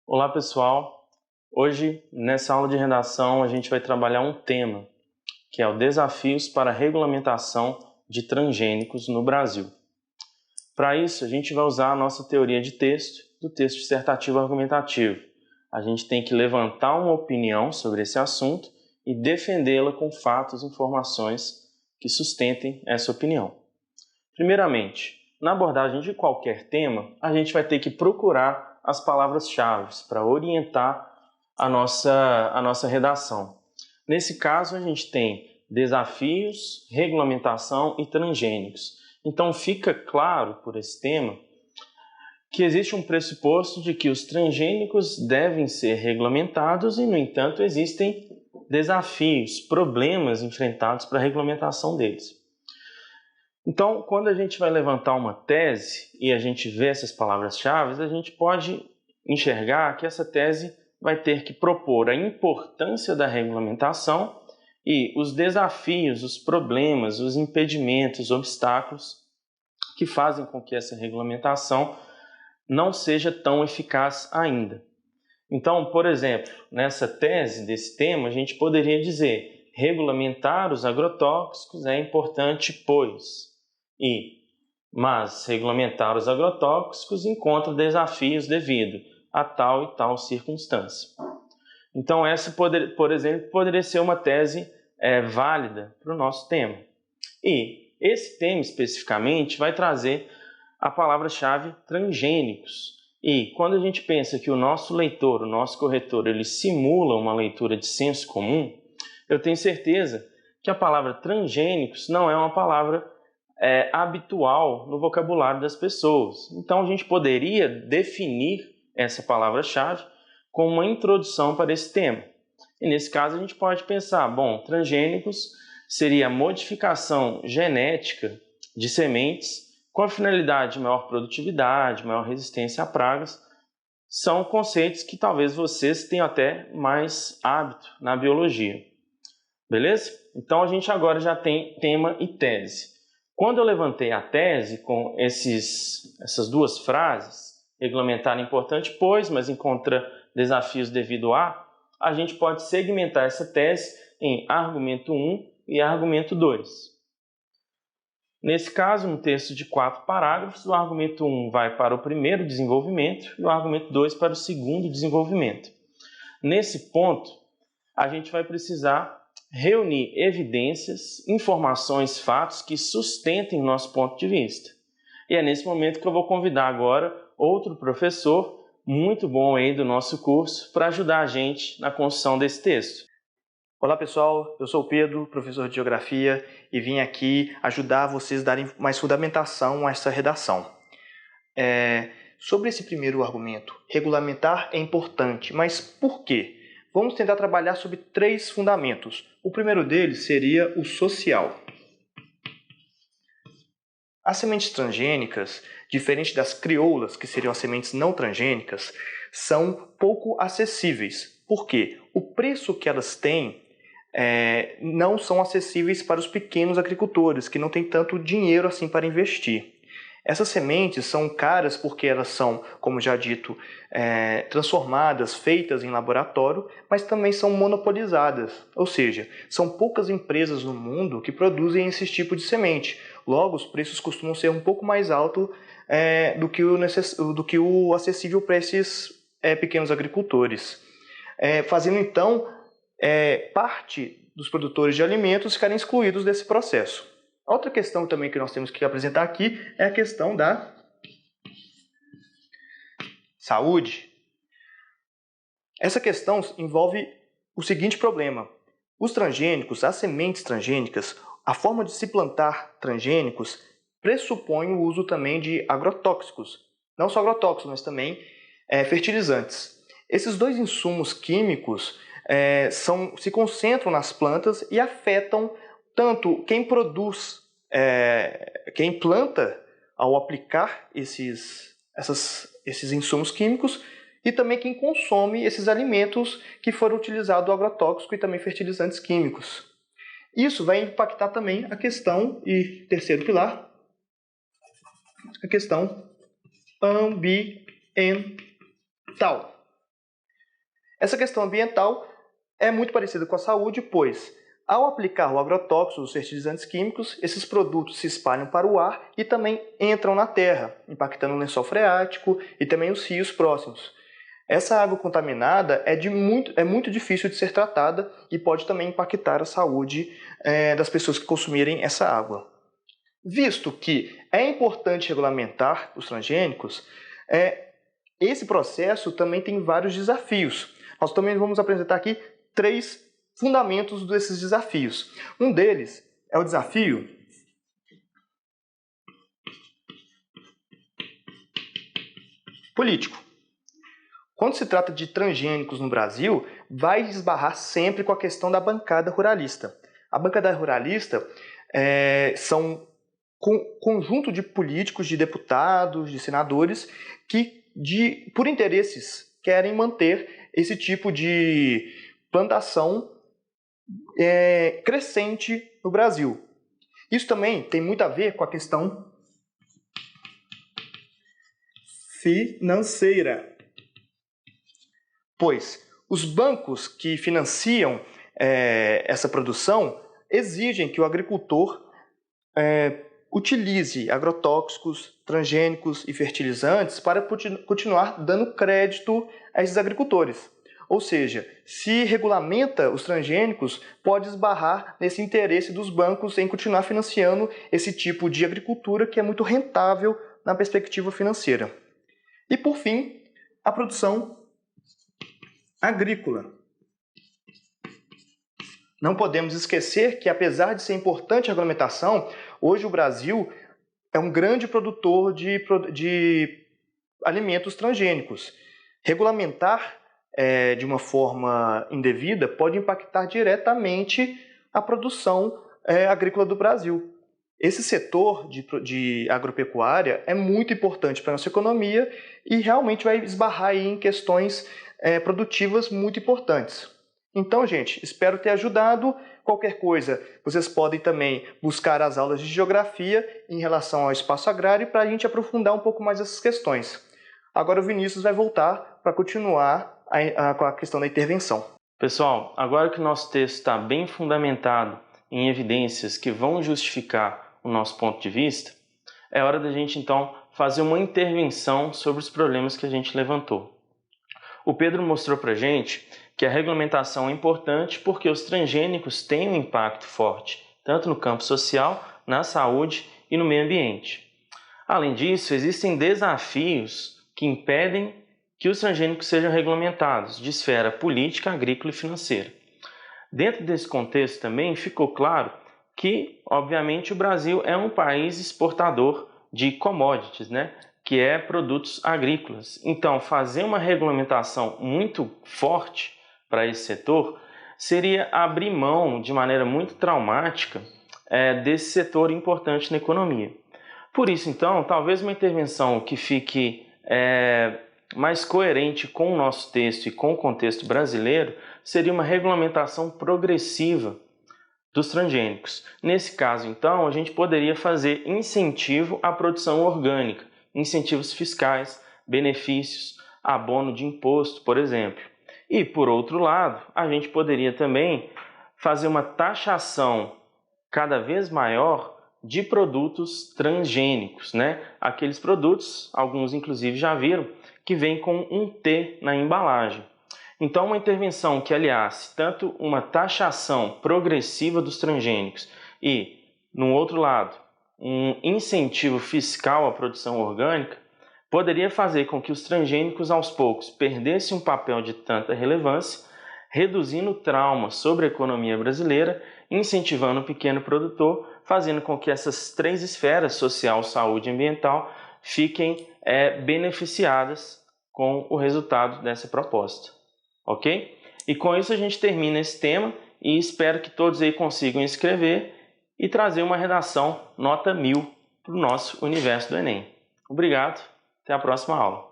Olá pessoal, hoje nessa aula de redação a gente vai trabalhar um tema que é o Desafios para a Regulamentação de Transgênicos no Brasil. Para isso a gente vai usar a nossa teoria de texto, do texto dissertativo argumentativo. A gente tem que levantar uma opinião sobre esse assunto e defendê-la com fatos e informações que sustentem essa opinião. Primeiramente, na abordagem de qualquer tema, a gente vai ter que procurar as palavras-chave para orientar a nossa redação. Nesse caso, a gente tem desafios, regulamentação e transgênicos. Então, fica claro por esse tema que existe um pressuposto de que os transgênicos devem ser regulamentados e, no entanto, existem desafios, problemas enfrentados para a regulamentação deles. Então, quando a gente vai levantar uma tese e a gente vê essas palavras-chave, a gente pode enxergar que essa tese vai ter que propor a importância da regulamentação e os desafios, os problemas, os impedimentos, os obstáculos que fazem com que essa regulamentação não seja tão eficaz ainda. Então, por exemplo, nessa tese desse tema, a gente poderia dizer: regulamentar os agrotóxicos é importante, pois... Mas regulamentar os agrotóxicos encontra desafios devido a tal e tal circunstância. Então, essa, por exemplo, poderia ser uma tese válida para o nosso tema. E esse tema, especificamente, vai trazer a palavra-chave transgênicos. E quando a gente pensa que o nosso leitor, o nosso corretor, ele simula uma leitura de senso comum, eu tenho certeza que a palavra transgênicos não é uma palavra habitual no vocabulário das pessoas. Então, a gente poderia definir essa palavra-chave com uma introdução para esse tema. E nesse caso, a gente pode pensar, transgênicos seria a modificação genética de sementes com a finalidade de maior produtividade, maior resistência a pragas. São conceitos que talvez vocês tenham até mais hábito na biologia. Beleza? Então, a gente agora já tem tema e tese. Quando eu levantei a tese com essas duas frases, regulamentar é importante, pois, mas encontra desafios devido a gente pode segmentar essa tese em argumento 1 e argumento 2. Nesse caso, um texto de 4 parágrafos, o argumento 1 vai para o primeiro desenvolvimento e o argumento 2 para o segundo desenvolvimento. Nesse ponto, a gente vai precisar reunir evidências, informações, fatos que sustentem o nosso ponto de vista. E é nesse momento que eu vou convidar agora outro professor muito bom aí do nosso curso para ajudar a gente na construção desse texto. Olá pessoal, eu sou o Pedro, professor de Geografia, e vim aqui ajudar vocês a darem mais fundamentação a essa redação. Sobre esse primeiro argumento, regulamentar é importante, mas por quê? Vamos tentar trabalhar sobre 3 fundamentos. O primeiro deles seria o social. As sementes transgênicas, diferente das crioulas, que seriam as sementes não transgênicas, são pouco acessíveis. Por quê? O preço que elas têm não são acessíveis para os pequenos agricultores, que não têm tanto dinheiro assim para investir. Essas sementes são caras porque elas são, como já dito, transformadas, feitas em laboratório, mas também são monopolizadas, ou seja, são poucas empresas no mundo que produzem esse tipo de semente. Logo, os preços costumam ser um pouco mais altos do que o acessível para esses pequenos agricultores. Fazendo então parte dos produtores de alimentos ficarem excluídos desse processo. Outra questão também que nós temos que apresentar aqui é a questão da saúde. Essa questão envolve o seguinte problema. Os transgênicos, as sementes transgênicas, a forma de se plantar transgênicos pressupõe o uso também de agrotóxicos. Não só agrotóxicos, mas também fertilizantes. Esses 2 insumos químicos se concentram nas plantas e afetam tanto quem produz, quem planta ao aplicar esses insumos químicos e também quem consome esses alimentos que foram utilizados agrotóxico e também fertilizantes químicos. Isso vai impactar também a questão, e terceiro pilar, a questão ambiental. Essa questão ambiental é muito parecida com a saúde, pois, ao aplicar o agrotóxico, os fertilizantes químicos, esses produtos se espalham para o ar e também entram na terra, impactando o lençol freático e também os rios próximos. Essa água contaminada é muito difícil de ser tratada e pode também impactar a saúde das pessoas que consumirem essa água. Visto que é importante regulamentar os transgênicos, esse processo também tem vários desafios. Nós também vamos apresentar aqui 3 fundamentos desses desafios. Um deles é o desafio político. Quando se trata de transgênicos no Brasil, vai esbarrar sempre com a questão da bancada ruralista. A bancada ruralista são conjunto de políticos, de deputados, de senadores que, por interesses, querem manter esse tipo de plantação crescente no Brasil. Isso também tem muito a ver com a questão financeira, pois os bancos que financiam essa produção exigem que o agricultor utilize agrotóxicos, transgênicos e fertilizantes para continuar dando crédito a esses agricultores. Ou seja, se regulamenta os transgênicos, pode esbarrar nesse interesse dos bancos em continuar financiando esse tipo de agricultura que é muito rentável na perspectiva financeira. E, por fim, a produção agrícola. Não podemos esquecer que, apesar de ser importante a regulamentação, hoje o Brasil é um grande produtor de alimentos transgênicos. Regulamentar de uma forma indevida pode impactar diretamente a produção agrícola do Brasil. Esse setor de agropecuária é muito importante para a nossa economia e realmente vai esbarrar aí em questões produtivas muito importantes. Então, gente, espero ter ajudado. Qualquer coisa, vocês podem também buscar as aulas de geografia em relação ao espaço agrário para a gente aprofundar um pouco mais essas questões. Agora o Vinícius vai voltar para continuar com a questão da intervenção. Pessoal, agora que o nosso texto está bem fundamentado em evidências que vão justificar o nosso ponto de vista, é hora da gente então fazer uma intervenção sobre os problemas que a gente levantou. O Pedro mostrou para a gente que a regulamentação é importante porque os transgênicos têm um impacto forte, tanto no campo social, na saúde e no meio ambiente. Além disso, existem desafios que impedem que os transgênicos sejam regulamentados de esfera política, agrícola e financeira. Dentro desse contexto também ficou claro que, obviamente, o Brasil é um país exportador de commodities, que é produtos agrícolas. Então, fazer uma regulamentação muito forte para esse setor seria abrir mão de maneira muito traumática desse setor importante na economia. Por isso, então, talvez uma intervenção que fique mais coerente com o nosso texto e com o contexto brasileiro seria uma regulamentação progressiva dos transgênicos. Nesse caso, então, a gente poderia fazer incentivo à produção orgânica, incentivos fiscais, benefícios, abono de imposto, por exemplo. E, por outro lado, a gente poderia também fazer uma taxação cada vez maior de produtos transgênicos, Aqueles produtos, alguns inclusive já viram, que vem com um T na embalagem. Então, uma intervenção que aliasse tanto uma taxação progressiva dos transgênicos e, no outro lado, um incentivo fiscal à produção orgânica, poderia fazer com que os transgênicos aos poucos perdessem um papel de tanta relevância, reduzindo o trauma sobre a economia brasileira, incentivando o pequeno produtor, fazendo com que essas 3 esferas, social, saúde e ambiental, fiquem beneficiadas com o resultado dessa proposta. Ok? E com isso a gente termina esse tema e espero que todos aí consigam escrever e trazer uma redação nota 1000 para o nosso universo do Enem. Obrigado, até a próxima aula.